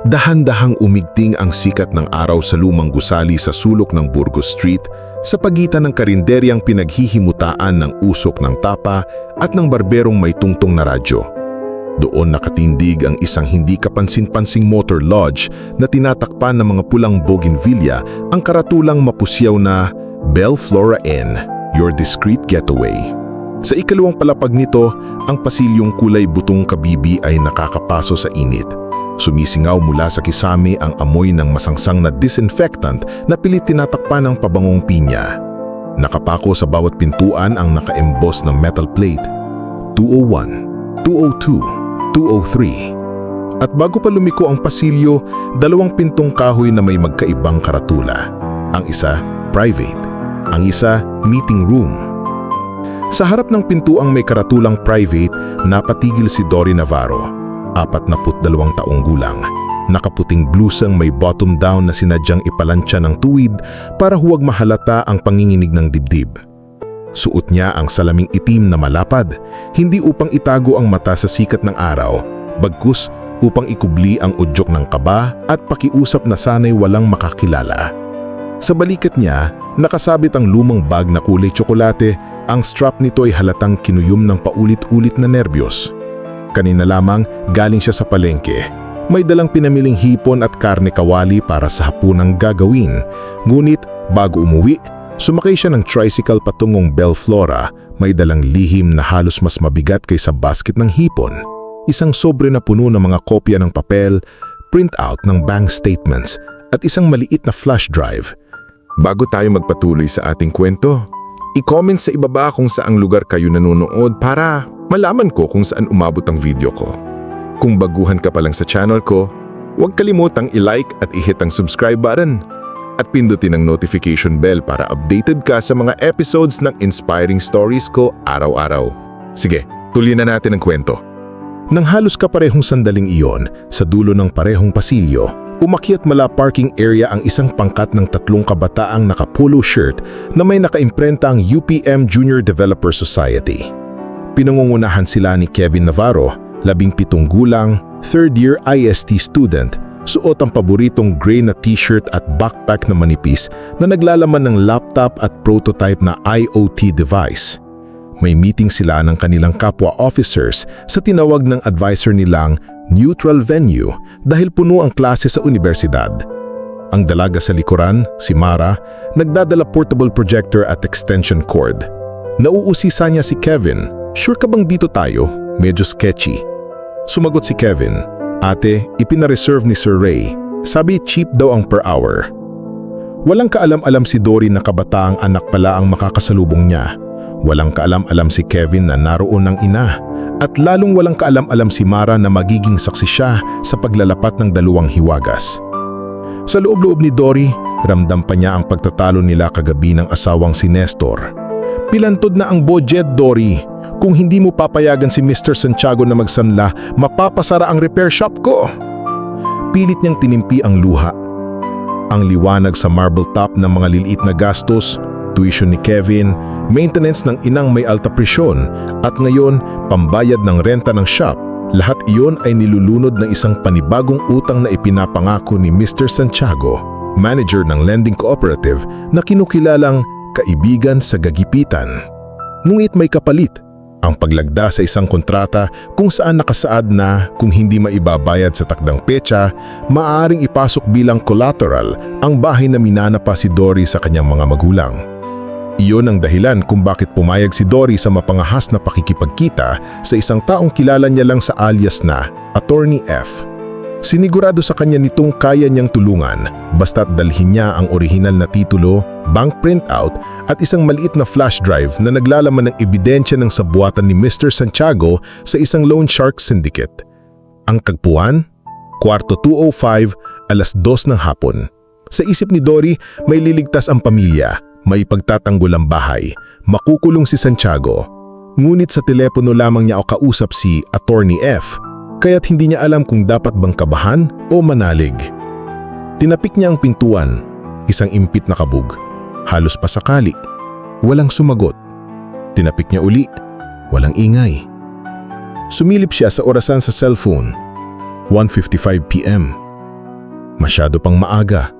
Dahan-dahang umigting ang sikat ng araw sa lumang gusali sa sulok ng Burgos Street sa pagitan ng karinderyang pinaghihimutaan ng usok ng tapa at ng barberong may tungtong na radyo. Doon nakatindig ang isang hindi kapansin-pansing motor lodge na tinatakpan ng mga pulang bougainvillea, ang karatulang mapusyaw na Belle Flora Inn, your discreet getaway. Sa ikalawang palapag nito, ang pasilyong kulay butong kabibi ay nakakapaso sa init. Sumisingaw mula sa kisame ang amoy ng masangsang na disinfectant na pilit tinatakpan ng pabangong pinya. Nakapako sa bawat pintuan ang naka-emboss na metal plate. 201, 202, 203. At bago pa lumiko ang pasilyo, dalawang pintong kahoy na may magkaibang karatula. Ang isa, private. Ang isa, meeting room. Sa harap ng pintuang may karatulang private, napatigil si Dory Navarro. 42 taong gulang. Nakaputing blusang may bottom down na sinadyang ipalansya ng tuwid para huwag mahalata ang panginginig ng dibdib. Suot niya ang salaming itim na malapad, hindi upang itago ang mata sa sikat ng araw, bagkus upang ikubli ang udyok ng kaba at pakiusap na sana'y walang makakilala. Sa balikat niya, nakasabit ang lumang bag na kulay tsokolate. Ang strap nito ay halatang kinuyom ng paulit-ulit na nerbiyos. Kanina lamang galing siya sa palengke. May dalang pinamiling hipon at karne kawali para sa hapunang gagawin. Ngunit bago umuwi, sumakay siya ng tricycle patungong Belle Flora. May dalang lihim na halos mas mabigat kaysa basket ng hipon. Isang sobre na puno ng mga kopya ng papel, printout ng bank statements at isang maliit na flash drive. Bago tayo magpatuloy sa ating kwento, i-comment sa ibaba kung saang lugar kayo nanonood para malaman ko kung saan umabot ang video ko. Kung baguhan ka pa lang sa channel ko, huwag kalimutang i-like at i-hit ang subscribe button at pindutin ang notification bell para updated ka sa mga episodes ng inspiring stories ko araw-araw. Sige, tuloy na natin ang kwento. Nang halos kaparehong sandaling iyon, sa dulo ng parehong pasilyo, umakyat mula parking area ang isang pangkat ng 3 kabataang naka-polo shirt na may nakaimprenta ang UPM Junior Developer Society. Pinangungunahan sila ni Kevin Navarro, 17 gulang, 3rd year IST student, suot ang paboritong gray na t-shirt at backpack na manipis na naglalaman ng laptop at prototype na IoT device. May meeting sila ng kanilang kapwa officers sa tinawag ng advisor nilang neutral venue dahil puno ang klase sa universidad. Ang dalaga sa likuran, si Mara, nagdadala portable projector at extension cord. Nauusisa niya si Kevin. "Sure ka bang dito tayo? Medyo sketchy." Sumagot si Kevin, "Ate, ipinareserve ni Sir Ray. Sabi cheap daw ang per hour." Walang kaalam-alam si Dory na kabataang anak pala ang makakasalubong niya. Walang kaalam-alam si Kevin na naroon ng ina. At lalong walang kaalam-alam si Mara na magiging saksi siya sa paglalapat ng 2 hiwagas. Sa loob-loob ni Dory, ramdam pa niya ang pagtatalo nila kagabi ng asawang si Nestor. "Pilantod na ang budget, Dory. Kung hindi mo papayagan si Mr. Santiago na magsanla, mapapasara ang repair shop ko." Pilit niyang tinimpi ang luha. Ang liwanag sa marble top ng mga liliit na gastos, tuition ni Kevin, maintenance ng inang may alta presyon, at ngayon, pambayad ng renta ng shop, lahat iyon ay nilulunod ng isang panibagong utang na ipinapangako ni Mr. Santiago, manager ng lending cooperative na kinukilalang kaibigan sa gagipitan. Ngunit may kapalit. Ang paglagda sa isang kontrata kung saan nakasaad na kung hindi maibabayad sa takdang petsa, maaaring ipasok bilang collateral ang bahay na minana pa si Dory sa kanyang mga magulang. Iyon ang dahilan kung bakit pumayag si Dory sa mapangahas na pakikipagkita sa isang taong kilala niya lang sa alias na Attorney F. Sinigurado sa kanya nitong kaya niyang tulungan basta't dalhin niya ang orihinal na titulo, bank printout at isang maliit na flash drive na naglalaman ng ebidensya ng sabuatan ni Mr. Santiago sa isang loan shark syndicate. Ang tagpuan? Kwarto 205, 2:00 ng hapon. Sa isip ni Dory, may liligtas ang pamilya, may pagtatanggol ang bahay, makukulong si Santiago. Ngunit sa telepono lamang niya o kausap si Attorney F, kaya't hindi niya alam kung dapat bang kabahan o manalig. Tinapik niya ang pintuan, isang impit na kabog. Halos pasakali. Walang sumagot. Tinapik niya uli. Walang ingay. Sumilip siya sa orasan sa cellphone. 1:55 p.m. masyado pang maaga.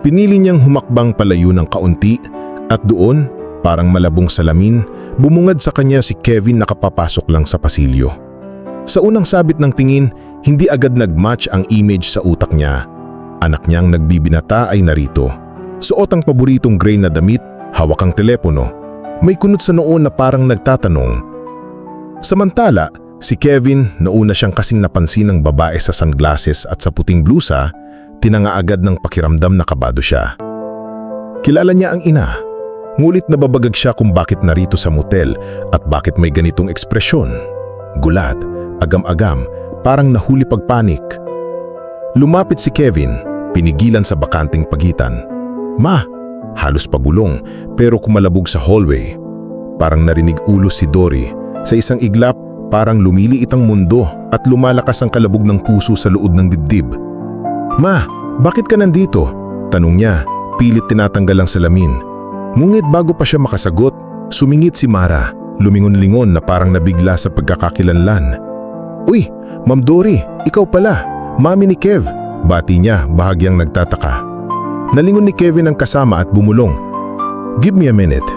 Pinili niyang humakbang palayo ng kaunti at doon, parang malabong salamin, bumungad sa kanya si Kevin na kapapasok lang sa pasilyo. Sa unang sabit ng tingin, hindi agad nag-match ang image sa utak niya. Anak niyang nagbibinata ay narito. Suot ang paboritong gray na damit, hawak ang telepono. May kunot sa noon na parang nagtatanong. Samantala, si Kevin, nauna siyang kasing napansin ng babae sa sunglasses at sa puting blusa, tinanga agad ng pakiramdam na kabado siya. Kilala niya ang ina, ngulit nababagag siya kung bakit narito sa motel at bakit may ganitong ekspresyon. Gulat, agam-agam, parang nahuli pagpanik. Lumapit si Kevin, pinigilan sa bakanting pagitan. "Ma!" Halos pabulong pero kumalabog sa hallway. Parang narinig ulos si Dory. Sa isang iglap, parang lumiliit ang mundo at lumalakas ang kalabog ng puso sa loob ng dibdib. "Ma, bakit ka nandito?" Tanong niya, pilit tinatanggal ang salamin. Ngunit bago pa siya makasagot, sumingit si Mara, lumingon-lingon na parang nabigla sa pagkakakilanlan. "Uy, Ma'am Dory, ikaw pala, mami ni Kev," bati niya bahagyang nagtataka. Nalingon ni Kevin ang kasama at bumulong. "Give me a minute."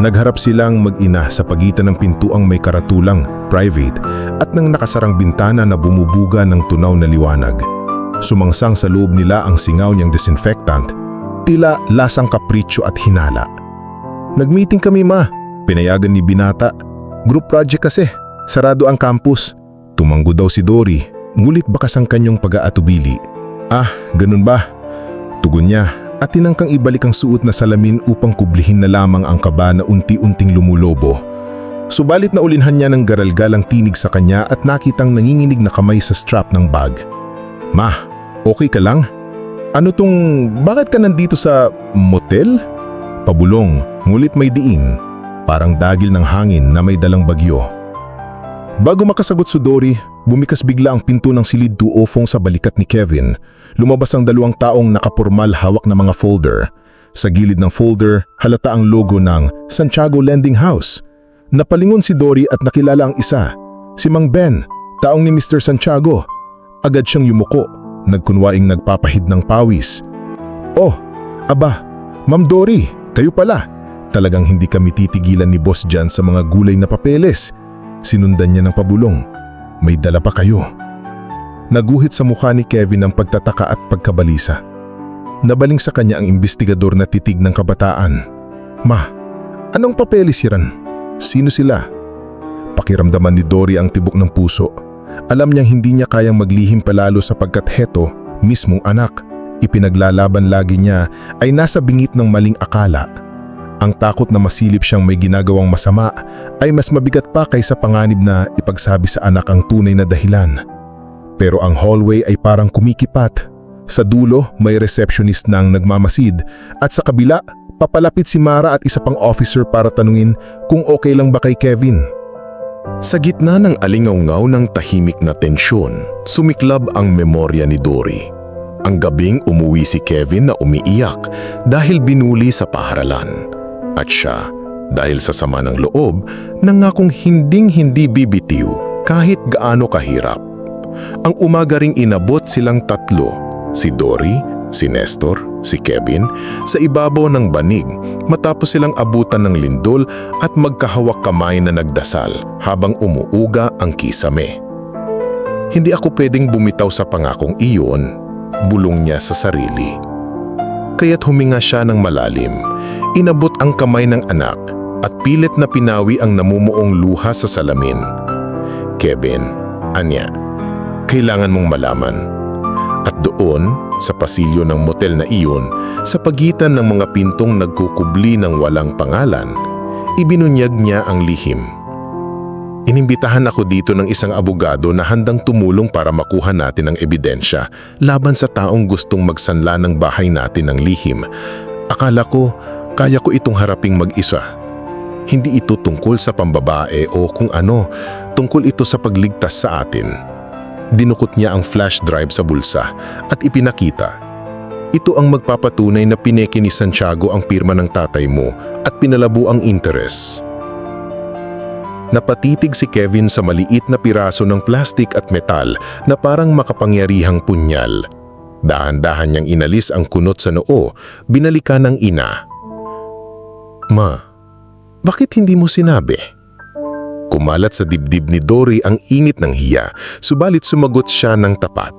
Nagharap silang mag-ina sa pagitan ng pintuang may karatulang, private, at ng nakasarang bintana na bumubuga ng tunaw na liwanag. Sumangsang sa loob nila ang singaw niyang disinfectant, tila lasang kapritsyo at hinala. "Nag-meeting kami, Ma," pinayagan ni Binata. "Group project kasi, sarado ang campus." Tumanggo daw si Dory, ngulit bakas ang kanyang pag-aatubili. "Ah, ganun ba?" Tugon niya at tinangkang ibalik ang suot na salamin upang kublihin na lamang ang kaba na unti-unting lumulobo. Subalit naulinhan niya ng garalgalang tinig sa kanya at nakitang nanginginig na kamay sa strap ng bag. "Ma, okay ka lang? Bakit ka nandito sa motel?" Pabulong, ngulit may diin, parang dagil ng hangin na may dalang bagyo. Bago makasagot si Dory, bumikas bigla ang pinto ng silid 205 sa balikat ni Kevin. Lumabas ang dalawang taong nakapormal hawak na mga folder. Sa gilid ng folder, halata ang logo ng Santiago Lending House. Napalingon si Dory at nakilala ang isa, si Mang Ben, taong ni Mr. Santiago. Agad siyang yumuko, nagkunwaing nagpapahid ng pawis. "Oh, aba, Ma'am Dory, kayo pala. Talagang hindi kami titigilan ni Boss dyan sa mga gulay na papeles." Sinundan niya ng pabulong. "May dala pa kayo." Naguhit sa mukha ni Kevin ang pagtataka at pagkabalisa. Nabaling sa kanya ang imbestigador na titig ng kabataan. "Ma, anong papeles yan? Sino sila?" Pakiramdaman ni Dory ang tibok ng puso. Alam niyang hindi niya kayang maglihim palalo sapagkat heto, mismong anak, ipinaglalaban lagi niya, ay nasa bingit ng maling akala. Ang takot na masilip siyang may ginagawang masama ay mas mabigat pa kaysa panganib na ipagsabi sa anak ang tunay na dahilan. Pero ang hallway ay parang kumikipat. Sa dulo, may receptionist na ang nagmamasid at sa kabila, papalapit si Mara at isa pang officer para tanungin kung okay lang ba kay Kevin. Sa gitna ng alingaw-ngaw ng tahimik na tensyon, sumiklab ang memorya ni Dory. Ang gabing umuwi si Kevin na umiiyak dahil binuli sa paaralan. At siya, dahil sa sama ng loob, nangakong hinding-hindi bibitiw kahit gaano kahirap. Ang umaga ring inabot silang tatlo, si Dory, si Nestor, si Kevin, sa ibabaw ng banig matapos silang abutan ng lindol at magkahawak kamay na nagdasal habang umuuga ang kisame. "Hindi ako pwedeng bumitaw sa pangakong iyon," bulong niya sa sarili. Kaya't huminga siya ng malalim, inabot ang kamay ng anak at pilit na pinawi ang namumuong luha sa salamin. "Kevin, anya, kailangan mong malaman." At doon, sa pasilyo ng motel na iyon, sa pagitan ng mga pintong nagkukubli ng walang pangalan, ibinunyag niya ang lihim. "Inimbitahan ako dito ng isang abogado na handang tumulong para makuha natin ang ebidensya laban sa taong gustong magsanla ng bahay natin ng lihim. Akala ko, kaya ko itong haraping mag-isa. Hindi ito tungkol sa pambabae o kung ano, tungkol ito sa pagligtas sa atin." Dinukot niya ang flash drive sa bulsa at ipinakita. "Ito ang magpapatunay na pineke ni Santiago ang pirma ng tatay mo at pinalabo ang interes." Napatitig si Kevin sa maliit na piraso ng plastik at metal na parang makapangyarihang punyal. Dahan-dahan niyang inalis ang kunot sa noo, binalikan ng ina. Ma, bakit hindi mo sinabi? Kumalat sa dibdib ni Dory ang init ng hiya, subalit sumagot siya ng tapat.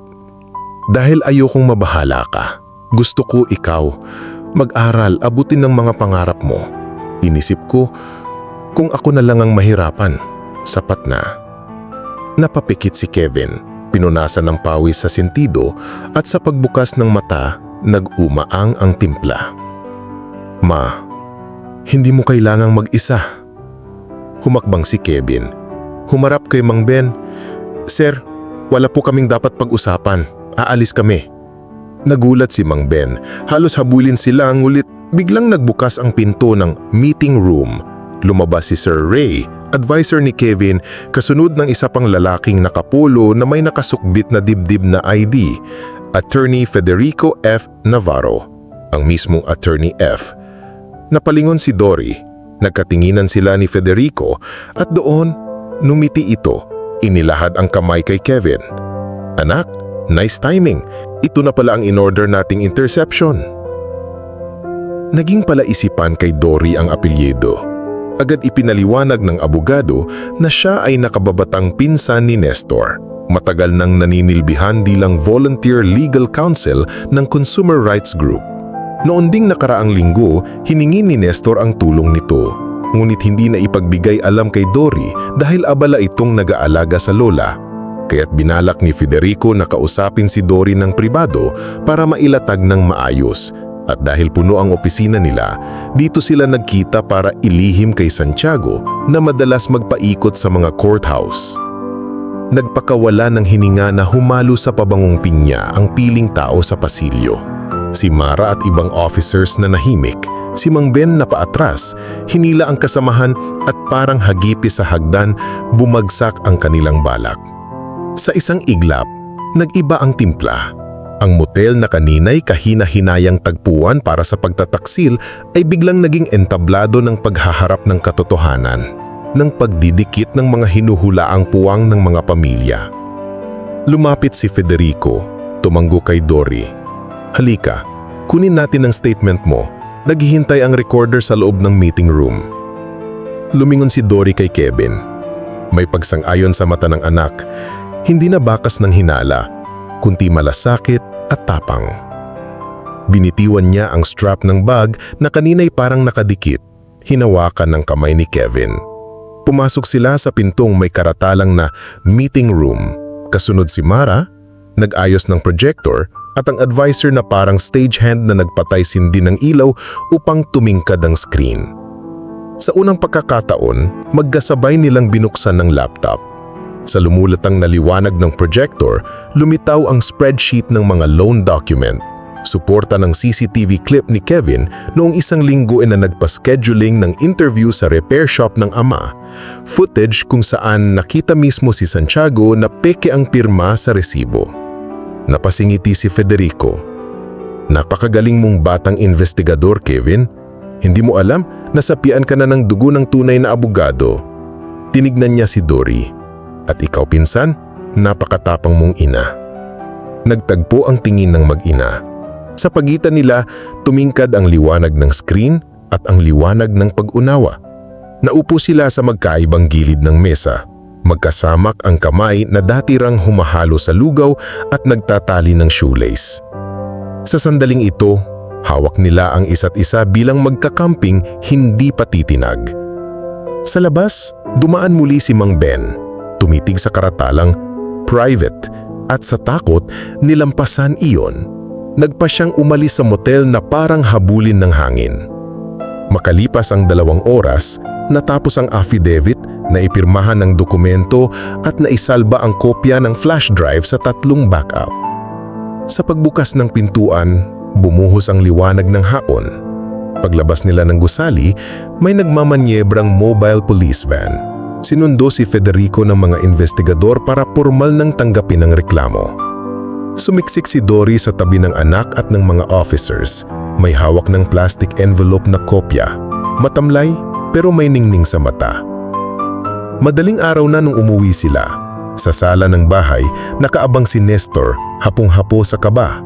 Dahil ayokong mabahala ka. Gusto ko ikaw. Mag-aral, abutin ng mga pangarap mo. Inisip ko, kung ako na lang ang mahirapan, sapat na. Napapikit si Kevin, pinunasan ng pawis sa sentido at sa pagbukas ng mata, nag-umaang ang timpla. Ma, hindi mo kailangang mag-isa. Humakbang si Kevin. Humarap kay Mang Ben. Sir, wala po kaming dapat pag-usapan. Aalis kami. Nagulat si Mang Ben. Halos habulin sila ngulit biglang nagbukas ang pinto ng meeting room. Lumabas si Sir Ray, advisor ni Kevin, kasunod ng isa pang lalaking nakapolo na may nakasukbit na dibdib na ID, Attorney Federico F. Navarro, ang mismong Attorney F. Napalingon si Dory. Nagkatinginan sila ni Federico at doon, numiti ito. Inilahad ang kamay kay Kevin. Anak, nice timing. Ito na pala ang in-order nating interception. Naging palaisipan kay Dory ang apelyido. Agad ipinaliwanag ng abogado na siya ay nakababatang pinsan ni Nestor. Matagal nang naninilbihan bilang volunteer legal counsel ng Consumer Rights Group. Noon ding nakaraang linggo, hiningi ni Nestor ang tulong nito. Ngunit hindi na ipagbigay alam kay Dory dahil abala itong nag-aalaga sa lola. Kaya't binalak ni Federico na kausapin si Dory ng pribado para mailatag ng maayos. At dahil puno ang opisina nila, dito sila nagkita para ilihim kay Santiago na madalas magpaikot sa mga courthouse. Nagpakawala ng hininga na humalo sa pabangong pinya ang piling tao sa pasilyo. Si Mara at ibang officers na nahimik, si Mang Ben na paatras, hinila ang kasamahan at parang hagipis sa hagdan, bumagsak ang kanilang balak. Sa isang iglap, nag-iba ang timpla. Ang motel na kanina'y kahina-hinayang tagpuan para sa pagtataksil ay biglang naging entablado ng paghaharap ng katotohanan, ng pagdidikit ng mga hinuhulaang puwang ng mga pamilya. Lumapit si Federico, tumanggo kay Dory. Halika, kunin natin ang statement mo. Naghihintay ang recorder sa loob ng meeting room. Lumingon si Dory kay Kevin. May pagsang-ayon sa mata ng anak. Hindi na bakas ng hinala, kundi malasakit at tapang. Binitiwan niya ang strap ng bag na kanina'y parang nakadikit, hinawakan ng kamay ni Kevin. Pumasok sila sa pintong may karatalang na meeting room. Kasunod si Mara, nag-ayos ng projector at ang advisor na parang stagehand na nagpatay sindi ng ilaw upang tumingkad ang screen. Sa unang pagkakataon, magkasabay nilang binuksan ng laptop. Sa lumulatang na liwanag ng projector, lumitaw ang spreadsheet ng mga loan document. Suporta ng CCTV clip ni Kevin noong isang linggo na nagpa-scheduling ng interview sa repair shop ng ama. Footage kung saan nakita mismo si Santiago na peke ang pirma sa resibo. Napasingiti si Federico. Napakagaling mong batang investigador, Kevin. Hindi mo alam, nasapian ka na ng dugo ng tunay na abogado. Tinignan niya si Dory. At ikaw, pinsan, napakatapang mong ina. Nagtagpo ang tingin ng mag-ina. Sa pagitan nila, tumingkad ang liwanag ng screen at ang liwanag ng pag-unawa. Naupo sila sa magkaibang gilid ng mesa. Magkasamak ang kamay na dati rang humahalo sa lugaw at nagtatali ng shoelace. Sa sandaling ito, hawak nila ang isa't isa bilang magkakamping hindi patitinag. Sa labas, dumaan muli si Mang Ben. Tumitig sa karatalang private at sa takot nilampasan iyon. Nagpa siyang umalis sa motel na parang habulin ng hangin. Makalipas ang 2 oras, natapos ang affidavit na ipirmahan ng dokumento at naisalba ang kopya ng flash drive sa 3 backup. Sa pagbukas ng pintuan, bumuhos ang liwanag ng hapon. Paglabas nila ng gusali, may nagmamanyebrang mobile police van. Sinundo si Federico ng mga investigador para pormal nang tanggapin ang reklamo. Sumiksik si Dory sa tabi ng anak at ng mga officers. May hawak ng plastic envelope na kopya. Matamlay pero may ningning sa mata. Madaling araw na nung umuwi sila. Sa sala ng bahay, nakaabang si Nestor, hapong-hapo sa kaba.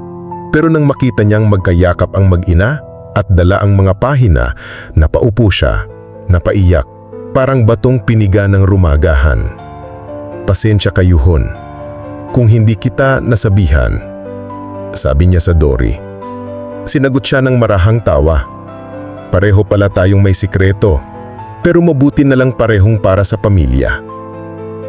Pero nang makita niyang magkayakap ang mag-ina at dala ang mga pahina, napaupo siya, napaiyak, parang batong piniga ng rumagahan. "Pasensya kayo hon, kung hindi kita nasabihan," sabi niya sa Dory. Sinagot siya ng marahang tawa. "Pareho pala tayong may sikreto, pero mabuti na lang parehong para sa pamilya."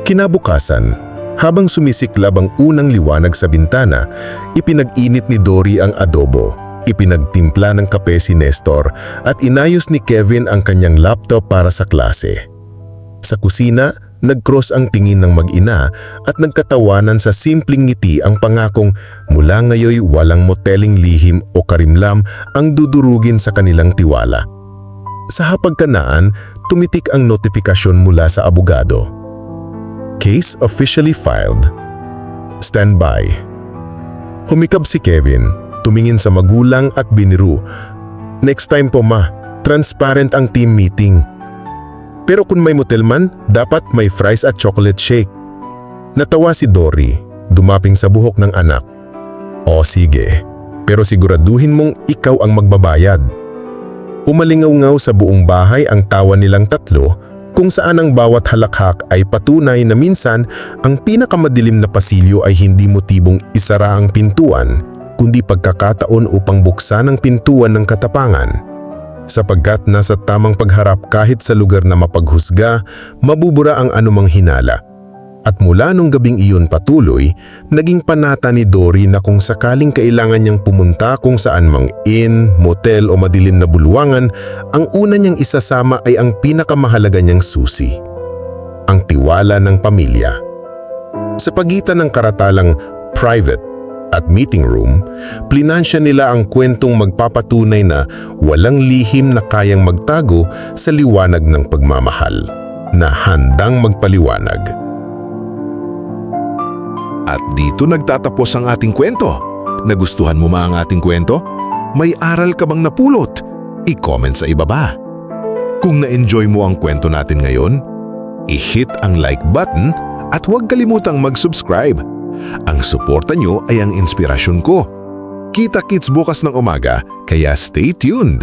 Kinabukasan, habang sumisiklab ang unang liwanag sa bintana, ipinag-init ni Dory ang adobo, ipinagtimpla ng kape si Nestor at inayos ni Kevin ang kanyang laptop para sa klase. Sa kusina, nag-cross ang tingin ng mag-ina at nagkatawanan sa simpleng ngiti ang pangakong mula ngayoy walang moteling lihim o karimlam ang dudurugin sa kanilang tiwala. Sa hapagkanaan, tumitik ang notifikasyon mula sa abogado. "Case officially filed. Stand by." Humikab si Kevin, tumingin sa magulang at biniru. "Next time po ma, transparent ang team meeting. Pero kung may motel man, dapat may fries at chocolate shake." Natawa si Dory, dumaping sa buhok ng anak. "O sige, pero siguraduhin mong ikaw ang magbabayad." Umalingaw-ngaw sa buong bahay ang tawa nilang tatlo, kung saan ang bawat halakhak ay patunay na minsan ang pinakamadilim na pasilyo ay hindi motibong isara ang pintuan, kundi pagkakataon upang buksan ang pintuan ng katapangan. Sapagkat nasa tamang pagharap kahit sa lugar na mapaghusga, mabubura ang anumang hinala. At mula nung gabing iyon patuloy, naging panata ni Dory na kung sakaling kailangan niyang pumunta kung saan mang inn, motel o madilim na bulwangan, ang una niyang isasama ay ang pinakamahalaga niyang susi: ang tiwala ng pamilya. Sa pagitan ng karatalang private at meeting room, plinansya nila ang kwentong magpapatunay na walang lihim na kayang magtago sa liwanag ng pagmamahal, na handang magpaliwanag. At dito nagtatapos ang ating kwento. Nagustuhan mo ba ang ating kwento? May aral ka bang napulot? I-comment sa ibaba. Kung na-enjoy mo ang kwento natin ngayon, i-hit ang like button at huwag kalimutang mag-subscribe. Ang suporta nyo ay ang inspirasyon ko. Kita-kits bukas ng umaga, kaya stay tuned!